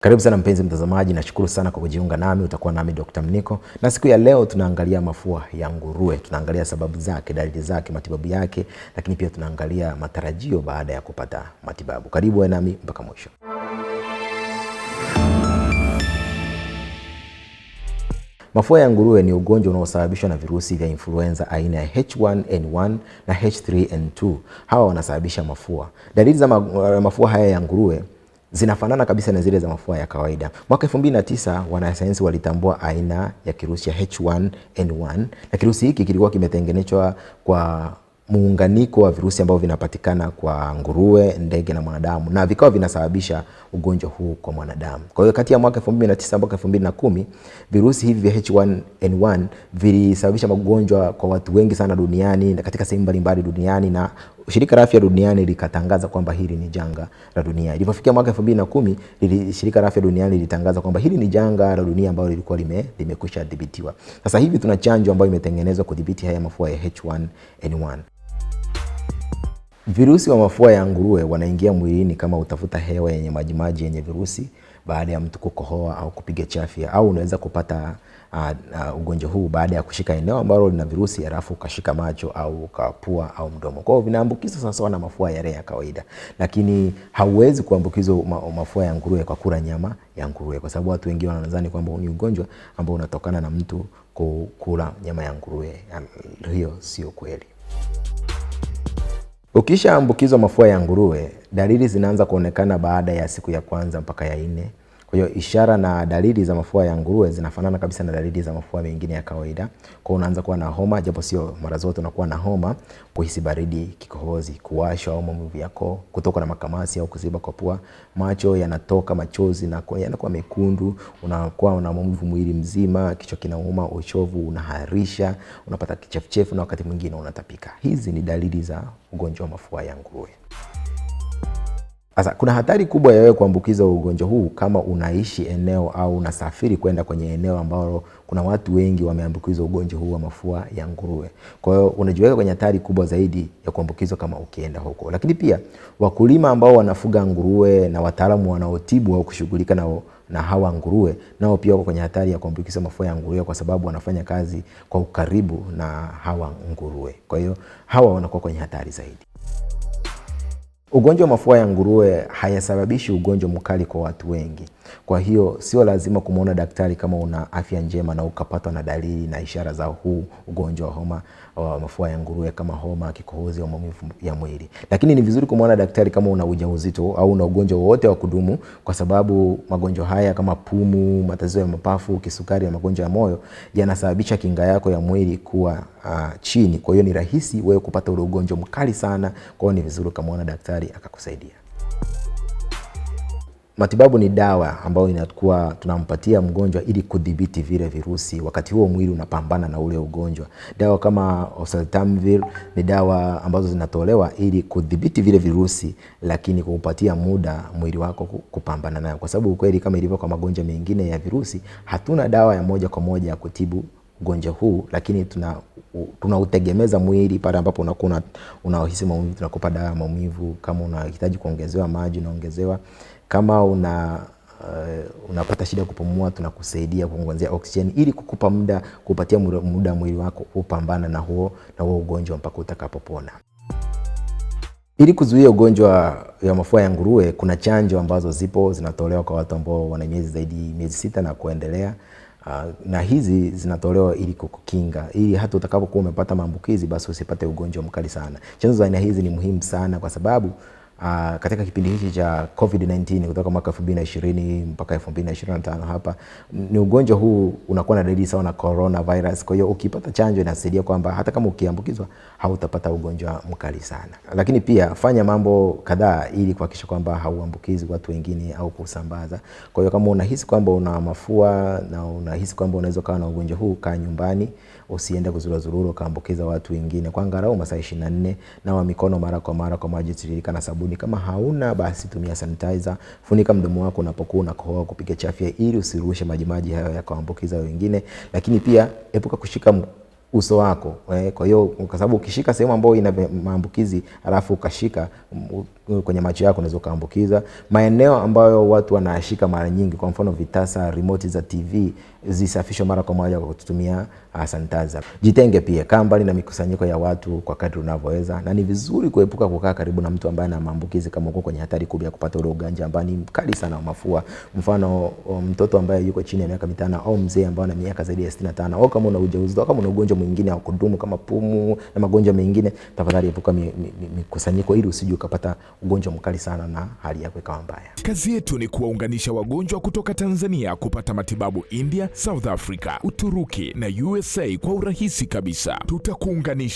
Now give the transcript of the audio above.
Karibu sana mpenzi mtazamaji, nashukuru sana kwa kujiunga nami. Utakuwa nami Dr. Mniko, na siku ya leo tunaangalia mafua ya nguruwe. Tunaangalia sababu zake, dalili zake, matibabu yake, lakini pia tunaangalia matarajio baada ya kupata matibabu. Karibu nami mpaka mwisho. Mafua ya nguruwe ni ugonjwa unaosababishwa na virusi vya influenza aina ya H1N1 na H3N2. Hawa wanasababisha mafua. Dalili za mafua haya ya nguruwe zinafanana kabisa na zile za mafua ya kawaida. Mwaka 2009 wanasayansi walitambua aina ya kirusi cha H1N1, na kirusi hiki kilikuwa kimetengenezwa kwa muunganiko wa virusi ambavyo vinapatikana kwa nguruwe, ndege na mwanadamu, na vikawa vinasababisha ugonjwa huu kwa mwanadamu. Kwa hiyo kati ya mwaka 2009 mpaka 2010 virusi hivi vya H1N1 vilisababisha magonjwa kwa watu wengi sana duniani na katika sehemu mbalimbali duniani, na Shirika la Afya Duniani likatangaza kwamba hili ni janga la dunia. Ilipofikia mwaka 2010 Shirika la Afya Duniani lilitangaza kwamba hili ni janga la dunia ambalo lilikuwa limekwisha dhibitiwa. Sasa hivi tuna chanjo ambayo imetengenezwa kudhibiti haya mafua ya H1N1. Virusi wa mafua ya nguruwe wanaingia mwilini kama utafuta hewa yenye majimaji yenye virusi baada ya mtu kukohoa au kupiga chafya, au unaweza kupata ugonjwa huu baada ya kushika eneo ambalo lina virusi halafu ukashika macho au ukapua au mdomo. Kwa hiyo vinaambukizwa sawa na mafua yale ya kawaida, lakini hauwezi kuambukizwa mafua ya nguruwe kwa kula nyama ya nguruwe, kwa sababu watu wengi wanadhani kwamba ni ugonjwa ambao unatokana na mtu kula nyama ya nguruwe. Hiyo sio kweli. Ukishaambukizwa mafua ya nguruwe, dalili zinaanza kuonekana baada ya siku ya kwanza mpaka ya 4. Kwa hiyo ishara na dalili za mafua ya nguruwe zinafanana kabisa na dalili za mafua mengine ya kawaida. Kwa hiyo unaanza kuwa na homa, japo sio mara zote unakuwa na homa, kuhisi baridi, kikohozi, kuwashwa au maumivu ya koo, kutoka na makamasi au kuziba kwa pua, macho yanatoka machozi na yanakuwa mekundu, unakuwa na maumivu mwili mzima, kichwa kinauma, uchovu, unaharisha, unapata kichefuchefu na wakati mwingine unatapika. Hizi ni dalili za ugonjwa wa mafua ya nguruwe. Sasa kuna hatari kubwa ya wewe kuambukiza ugonjwa huu kama unaishi eneo au unasafiri kwenda kwenye eneo ambalo kuna watu wengi wameambukizwa ugonjwa huu wa mafua ya nguruwe. Kwa hiyo unajiweka kwenye hatari kubwa zaidi ya kuambukizwa kama ukienda huko. Lakini pia wakulima ambao wanafuga nguruwe na wataalamu wanaotibu au kushughulika na hawa nguruwe nao pia wako kwenye hatari ya kuambukizwa mafua ya nguruwe, kwa sababu wanafanya kazi kwa ukaribu na hawa nguruwe. Kwa hiyo hawa wanakuwa kwenye hatari zaidi. Ugonjwa wa mafua ya nguruwe hayasababishi ugonjwa mkali kwa watu wengi. Kwa hiyo sio lazima kumuona daktari kama una afya njema na ukapatwa na dalili na ishara za huu ugonjwa wa homa wa mafua ya nguruwe kama homa, kikohozi au maumivu ya mwili. Lakini ni vizuri kumuona daktari kama una ujauzito au una ugonjwa wowote wa kudumu, kwa sababu magonjwa haya kama pumu, matatizo ya mapafu, kisukari na magonjwa ya moyo yanasababisha kinga yako ya mwili kuwa chini. Kwa hiyo ni rahisi wewe kupata ule ugonjwa mkali sana. Kwa hiyo ni vizuri kumuona daktari akakusaidia. Matibabu ni dawa ambayo inakuwa tunampatia mgonjwa ili kudhibiti vile virusi wakati huo mwili unapambana na ule ugonjwa. Dawa kama oseltamivir ni dawa ambazo zinatolewa ili kudhibiti vile virusi, lakini kuupatia muda mwili wako kupambana nayo, kwa sababu ukweli kama ilivyo kwa magonjwa mengine ya virusi, hatuna dawa ya moja kwa moja ya kutibu ugonjwa huu, lakini tunautegemeza mwili pale ambapo unakuwa unahisi maumivu, tunakupa dawa ya maumivu. Kama unahitaji kuongezewa maji unaongezewa. Kama unapata shida kupumua, tunakusaidia kuongezea oksijeni ili kukupa muda, kupatia muda mwili wako kupambana na huo ugonjwa mpaka utakapopona. Ili kuzuia ugonjwa ya mafua ya nguruwe, kuna chanjo ambazo zipo zinatolewa kwa watu ambao wana miezi 6 na kuendelea. Na hizi zinatolewa ili kukukinga, ili hata utakapokuwa umepata maambukizi basi usipate ugonjwa mkali sana. Chanjo za aina hizi ni muhimu sana kwa sababu katika kipindi hiki cha COVID-19 kutoka mwaka 2020 mpaka 2025 hapa, ni ugonjwa huu unakuwa na dalili sawa na coronavirus. Kwa hiyo ukipata chanjo inasaidia kwamba hata kama ukiambukizwa hautapata ugonjwa mkali sana. Lakini pia fanya mambo kadhaa ili kuhakikisha kwamba hauambukizi watu wengine au kusambaza. Kwa hiyo kama unahisi kwamba una mafua na unahisi kwamba unaweza kuwa na ugonjwa huu, kaa nyumbani, usiende kuzurura ukaambukiza watu wengine. Kwa angalau masaa 24, nawa mikono mara kwa mara kwa maji tiririka na sabuni. Kama hauna basi tumia sanitizer. Funika mdomo wako unapokuwa unakohoa, kupiga chafya, ili usirushe majimaji hayo yakaambukiza wengine. Lakini pia epuka kushika uso wako. Kwa hiyo kwa sababu ukishika sehemu ambayo ina maambukizi alafu ukashika, kwenye macho yako unaweza kuambukiza. Maeneo ambayo watu wanashika mara nyingi, kwa mfano vitasa, remote za TV, zisafishwe mara kwa mara kwa kutumia sanitizer. Jitenge pia, kaa mbali na mikusanyiko ya watu kwa kadri unavyoweza, na ni vizuri kuepuka kukaa karibu na mtu ambaye ana maambukizi kama uko kwenye hatari kubwa ya kupata ule ugonjwa ambao ni mkali sana wa mafua. Mfano mtoto ambaye yuko chini ya miaka 5 au mzee ambaye ana miaka zaidi ya 65, au kama una ujauzito, au kama una ugonjwa mwingine wa kudumu kama pumu na magonjwa mengine, tafadhali epuka mikusanyiko ili usije ukapata ugonjwa mkali sana na hali yako ikawa mbaya. Kazi yetu ni kuwaunganisha wagonjwa kutoka Tanzania kupata matibabu India, South Africa, Uturuki na USA kwa urahisi kabisa. Tutakuunganisha.